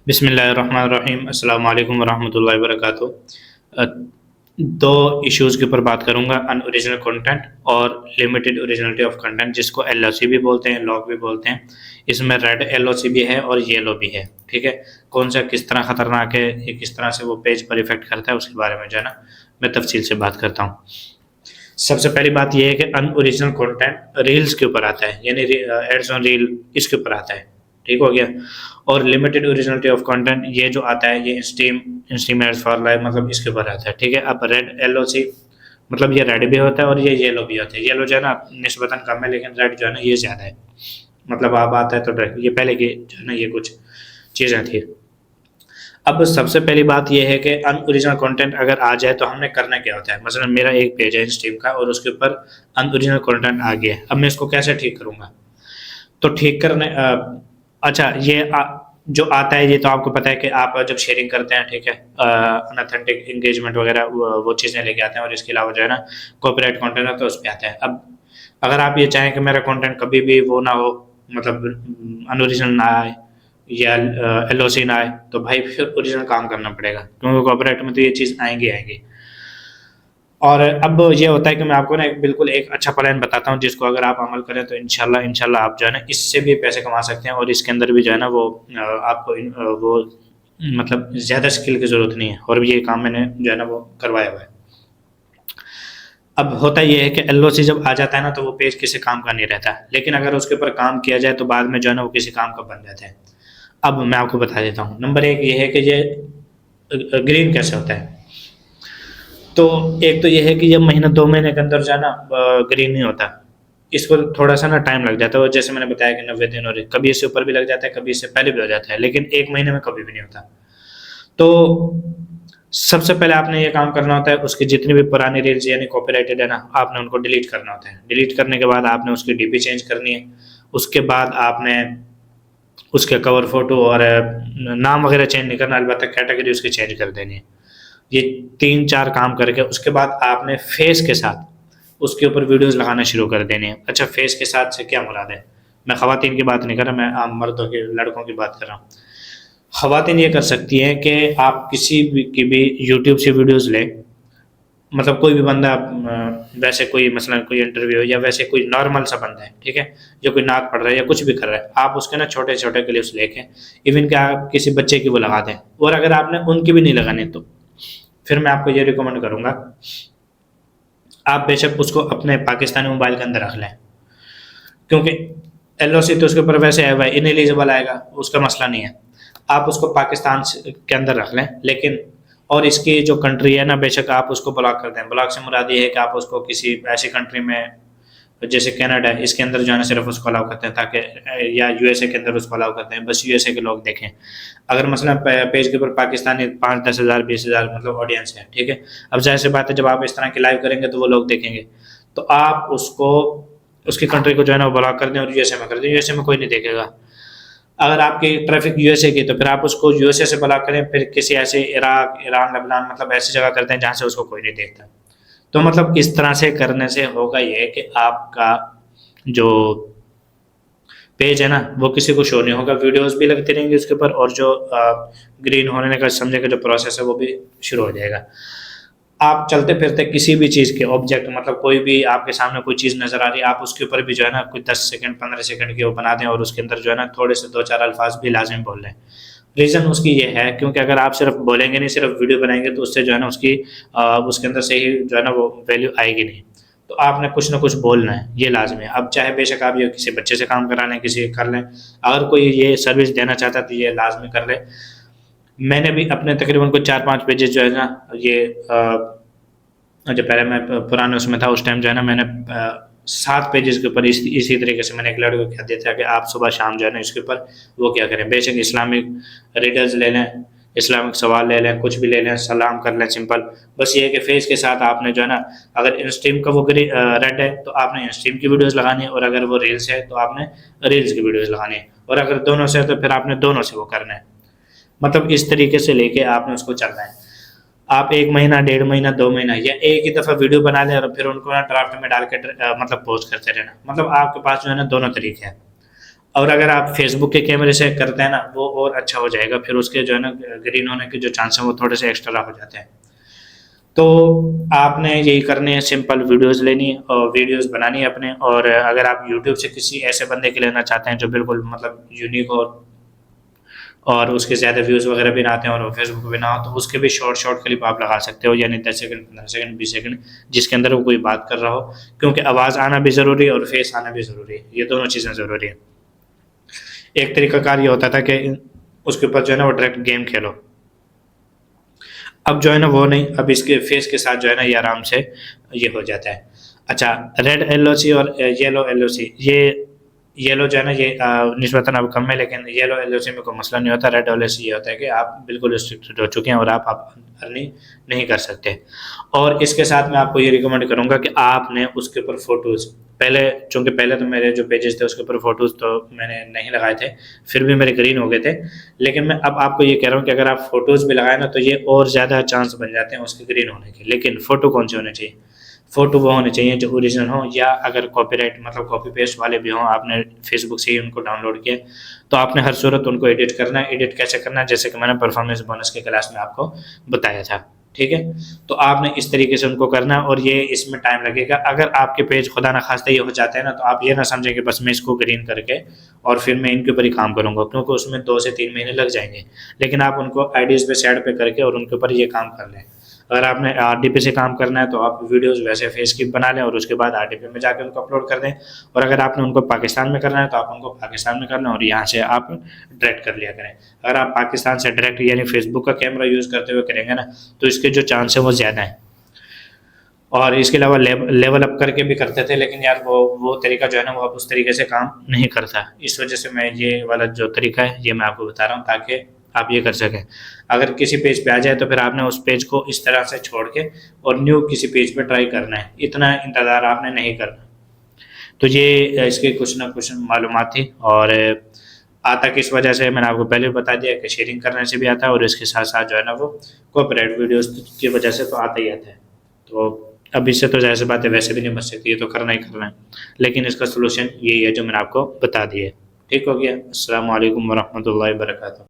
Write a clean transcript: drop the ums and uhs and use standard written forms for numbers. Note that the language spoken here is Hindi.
बिस्मिल्लाहिर्रहमानिर्रहीम अस्सलाम वालेकुम वरहमतुल्लाहि वबरकातुहू। अ, दो इश्यूज़ के ऊपर बात करूँगा, अनओरिजिनल कंटेंट और लिमिटेड ओरिजिनलिटी ऑफ कंटेंट, जिसको एलओसी भी बोलते हैं, लॉग भी बोलते हैं। इसमें रेड एलओसी भी है और येलो भी है, ठीक है। कौन सा किस तरह ख़तरनाक है, ये किस तरह से वो पेज पर इफ़ेक्ट करता है, उसके बारे में जो है ना मैं तफसील से बात करता हूँ। सबसे पहली बात ये है कि अनओरिजिनल कंटेंट रील्स के ऊपर आता है, यानी एड्स ऑन रील इसके ऊपर आता है, ठीक हो गया। और लिमिटेड ओरिजिनलिटी ऑफ कंटेंट ये जो आता है ये स्टीम एड्स फॉर लाइव, मतलब इसके ऊपर आता है, ठीक है। अब रेड एलओसी मतलब ये रेड भी होता है और ये येलो भी होता है। येलो जो है ना निस्बतन कम है, लेकिन रेड जो है ना ये ज़्यादा है। मतलब आप आता है तो ये पहले की जो है ना ये कुछ चीज़ें थी। अब सबसे पहली बात यह है कि अनओरिजिनल कंटेंट अगर आ जाए तो हमने करना क्या होता है। मसलन मेरा एक पेज है स्ट्रीम का और उसके ऊपर अनओरिजिनल कंटेंट आ गया है, अब मैं इसको कैसे ठीक करूँगा? तो ठीक करने अच्छा ये जो आता है ये तो आपको पता है कि आप जब शेयरिंग करते हैं, ठीक है, अनऑथेंटिक एंगेजमेंट वगैरह वो चीज़ें लेके आते हैं, और इसके अलावा जो है ना कॉपीराइट कंटेंट है तो उस पे आता है। अब अगर आप ये चाहें कि मेरा कंटेंट कभी भी वो ना हो, मतलब अनओरिजिनल ना आए या एलओसी ना आए, तो भाई फिर ओरिजिनल काम करना पड़ेगा, क्योंकि कॉपीराइट में तो ये चीज़ आएंगी आएंगी। और अब ये होता है कि मैं आपको ना बिल्कुल एक अच्छा प्लान बताता हूँ, जिसको अगर आप अमल करें तो इंशाल्लाह आप जो है ना इससे भी पैसे कमा सकते हैं, और इसके अंदर भी जो है ना वो आपको वो मतलब ज़्यादा स्किल की ज़रूरत नहीं है, और ये काम मैंने जो है ना वो करवाया हुआ है। अब होता ये है कि एलओसी जब आ जाता है ना तो वो पेज किसी काम का नहीं रहता, लेकिन अगर उसके ऊपर काम किया जाए तो बाद में जो है ना वो किसी काम का बन जाता है। अब मैं आपको बता देता हूँ। नंबर एक ये है कि ये ग्रीन कैसे होता है। तो एक तो ये है कि ये महीना 2 महीने के अंदर जो है ना ग्रीन नहीं होता, इसको थोड़ा सा ना टाइम लग जाता है। और जैसे मैंने बताया कि 90 दिन, और कभी इससे ऊपर भी लग जाता है, कभी इससे पहले भी हो जाता है, लेकिन 1 महीने में कभी भी नहीं होता। तो सबसे पहले आपने ये काम करना होता है, उसकी जितनी भी पुरानी रील्स यानी कॉपीराइटेड है ना, आपने उनको डिलीट करना होता है। डिलीट करने के बाद आपने उसकी डीपी चेंज करनी है। उसके बाद आपने उसके कवर फोटो और नाम वगैरह चेंज नहीं करना, अलबत्ता कैटेगरी उसकी चेंज कर देनी है। ये 3-4 काम करके उसके बाद आपने फेस के साथ उसके ऊपर वीडियोस लगाना शुरू कर देने हैं। अच्छा, फेस के साथ से क्या मुराद है? मैं ख़वातीन की बात नहीं कर रहा, मैं आम मर्दों के लड़कों की बात कर रहा हूँ। ख़वातीन ये कर सकती हैं कि आप किसी भी की भी यूट्यूब से वीडियोस लें, मतलब कोई भी बंदा वैसे कोई मसलन कोई इंटरव्यू या वैसे कोई नॉर्मल सा बंदा है, ठीक है, जो कोई नाक पढ़ रहा है या कुछ भी कर रहा है, आप उसके ना छोटे छोटे क्लिप्स लेके इवन कि आप किसी बच्चे की वो लगा दें। और अगर आपने उनकी भी नहीं लगानी तो फिर मैं आपको ये रिकमेंड करूँगा, आप बेशक उसको अपने पाकिस्तानी मोबाइल के अंदर रख लें, क्योंकि एलओसी तो उसके ऊपर वैसे है भाई, इनएलिजिबल आएगा, उसका मसला नहीं है। आप उसको पाकिस्तान के अंदर रख लें, लेकिन और इसकी जो कंट्री है ना बेशक आप उसको ब्लॉक कर दें। ब्लॉक से मुराद ये है कि आप उसको किसी ऐसी कंट्री में जैसे कनाडा है, इसके अंदर जो है ना सिर्फ उसको अलाउ करते हैं, ताकि या यूएसए के अंदर उसको अलाउ करते हैं, बस यूएसए के लोग देखें। अगर मसलन पेज के ऊपर पाकिस्तानी 5-10 हज़ार 20 हज़ार मतलब ऑडियंस है, ठीक है, अब जाहिर सी बात है जब आप इस तरह की लाइव करेंगे तो वो लोग देखेंगे, तो आप उसको उसकी कंट्री को जो है ना ब्लॉक कर दें और यूएसए में कर दें। यूएसए में कोई नहीं देखेगा। अगर आपकी ट्रैफिक यूएसए की तो फिर आप उसको यूएसए से ब्लॉक करें, फिर किसी ऐसे इराक, ईरान, लेबनान मतलब ऐसी जगह करते हैं जहाँ से उसको कोई नहीं देखता। तो मतलब इस तरह से करने से होगा ये कि आपका जो पेज है ना वो किसी को शो नहीं होगा, वीडियोस भी लगती रहेंगी उसके ऊपर, और जो ग्रीन होने का समझने का जो प्रोसेस है वो भी शुरू हो जाएगा। आप चलते फिरते किसी भी चीज़ के ऑब्जेक्ट, मतलब कोई भी आपके सामने कोई चीज़ नज़र आ रही है, आप उसके ऊपर भी जो है ना कोई 10 सेकंड 15 सेकंड की वो बना दें, और उसके अंदर जो है ना थोड़े से 2-4 अल्फाज भी लाजिम बोल लें। रीज़न उसकी ये है क्योंकि अगर आप सिर्फ बोलेंगे नहीं, सिर्फ वीडियो बनाएंगे, तो उससे जो है ना उसकी उसके अंदर से ही जो है ना वो वैल्यू आएगी नहीं। तो आपने कुछ ना कुछ बोलना है, ये लाजमी है। अब चाहे बेशक आप ये किसी बच्चे से काम करा लें, किसी कर लें, अगर कोई ये सर्विस देना चाहता है तो ये लाजमी कर ले। मैंने भी अपने तकरीबन कुछ 4-5 पेजेस जो है ना ये जब पहले मैं पुराने उसमें था उस टाइम जो है ना मैंने 7 पेजेस के ऊपर इसी तरीके से मैंने एक लड़के को कह दिया था कि आप सुबह शाम जो है ना इसके ऊपर वो क्या करें। बेशक इस्लामिक रीडर्स ले लें, इस्लामिक सवाल ले लें, कुछ भी ले लें, सलाम कर लें, सिंपल। बस ये है कि फेस के साथ आपने जो है ना, अगर इंस्ट्रीम का वो रेड है तो आपने इंस्ट्रीम की वीडियोस लगानी है, और अगर वो रील्स है तो आपने रील्स की वीडियोस लगानी है, और अगर दोनों से है तो फिर आपने दोनों से वो करना है। मतलब इस तरीके से लेके आपने उसको चलना है। आप 1 महीना, 1.5 महीना, 2 महीना या एक ही दफ़ा वीडियो बना लें और फिर उनको ना ड्राफ्ट में डाल के मतलब पोस्ट करते रहना। मतलब आपके पास जो है ना दोनों तरीके हैं। और अगर आप फेसबुक के कैमरे से करते हैं ना वो और अच्छा हो जाएगा, फिर उसके जो है ना ग्रीन होने के जो चांस है वो थोड़े से एक्स्ट्रा हो जाते हैं। तो आपने यही करनी है, सिंपल वीडियोस लेनी है और वीडियोस बनानी है अपने। और अगर आप यूट्यूब से किसी ऐसे बंदे के लेना चाहते हैं जो बिल्कुल मतलब यूनिक और उसके ज़्यादा व्यूज़ वगैरह भी ना आते हैं और फेसबुक पे ना हो, तो उसके भी शॉर्ट शॉर्ट क्लिप आप लगा सकते हो, यानी 10 सेकंड, 15 सेकंड, 20 सेकंड, जिसके अंदर वो कोई बात कर रहा हो, क्योंकि आवाज़ आना भी ज़रूरी है और फेस आना भी ज़रूरी है, ये दोनों चीज़ें ज़रूरी है। एक तरीकाकार ये होता था कि उसके ऊपर जो है ना वो डायरेक्ट गेम खेलो, अब जो है ना वो नहीं, अब इसके फेस के साथ जो है ना ये आराम से ये हो जाता है। अच्छा, रेड एलओसी और येलो एलओसी, ये येलो जो है ना ये निस्बतन अब कम है, लेकिन येलो एलओसी में कोई मसला नहीं होता। रेड एलओसी ये होता है कि आप बिल्कुल रिस्ट्रिक्टेड हो चुके हैं और आप अर्निंग नहीं कर सकते। और इसके साथ मैं आपको ये रिकमेंड करूँगा कि आपने उसके ऊपर फ़ोटोज़ पहले, चूँकि पहले तो मेरे जो पेजेस थे उसके ऊपर फ़ोटोज़ तो मैंने नहीं लगाए थे, फिर भी मेरे ग्रीन हो गए थे। लेकिन मैं अब आपको ये कह रहा हूँ कि अगर आप फ़ोटोज़ भी लगाएँ ना तो ये और ज़्यादा चांस बन जाते हैं उसके ग्रीन होने के। लेकिन फ़ोटो कौन से होने चाहिए? फ़ोटो वो होने चाहिए जो ओरिजिनल हो, या अगर कॉपीराइट मतलब कॉपी पेस्ट वाले भी हों, आपने फेसबुक से ही उनको डाउनलोड किया, तो आपने हर सूरत उनको एडिट करना है। एडिट कैसे करना है? जैसे कि मैंने परफॉर्मेंस बोनस की क्लास में आपको बताया था, ठीक है? तो आपने इस तरीके से उनको करना है और ये इसमें टाइम लगेगा। अगर आपके पेज खुदा ना खास्ता ये हो जाते हैं ना, तो आप ये ना समझें कि बस मैं इसको ग्रीन करके और फिर मैं इनके ऊपर ही काम करूँगा, क्योंकि उसमें 2 से 3 महीने लग जाएँगे। लेकिन आप उनको आईडीज़ पे साइड पे करके और उनके ऊपर ये काम कर लें। अगर आपने आरडीपी से काम करना है तो आप वीडियोज़ वैसे फेस की बना लें और उसके बाद आरडीपी में जाके उनको अपलोड कर दें। और अगर आपने उनको पाकिस्तान में करना है तो आप उनको पाकिस्तान में कर लें और यहाँ से आप डायरेक्ट कर लिया करें। अगर आप पाकिस्तान से डायरेक्ट यानी फेसबुक का कैमरा यूज़ करते हुए करेंगे ना, तो इसके जो चांस है वो ज़्यादा हैं। और इसके अलावा लेवल अप करके भी करते थे, लेकिन यार वो तरीका जो है ना वो अब उस तरीके से काम नहीं करता। इस वजह से मैं ये वाला जो तरीका है ये मैं आपको बता रहा हूँ ताकि आप ये कर सकें। अगर किसी पेज पे आ जाए तो फिर आपने उस पेज को इस तरह से छोड़ के और न्यू किसी पेज पे ट्राई करना है, इतना इंतज़ार आपने नहीं करना। तो ये इसकी कुछ ना कुछ मालूमात थी। और आता किस वजह से मैंने आपको पहले भी बता दिया कि शेयरिंग करने से भी आता है और इसके साथ-साथ जो है ना वो कॉपीराइट वीडियोज़ की वजह से तो आता ही आता है। तो अब इससे तो ज़ाहिर-सी बात है वैसे भी नहीं बच सकती, ये तो करना ही करना है। लेकिन इसका सॉल्यूशन यही है जो मैंने आपको बता दिया है। ठीक हो गया? अस्सलामु अलैकुम व रहमतुल्लाहि व बरकातहू।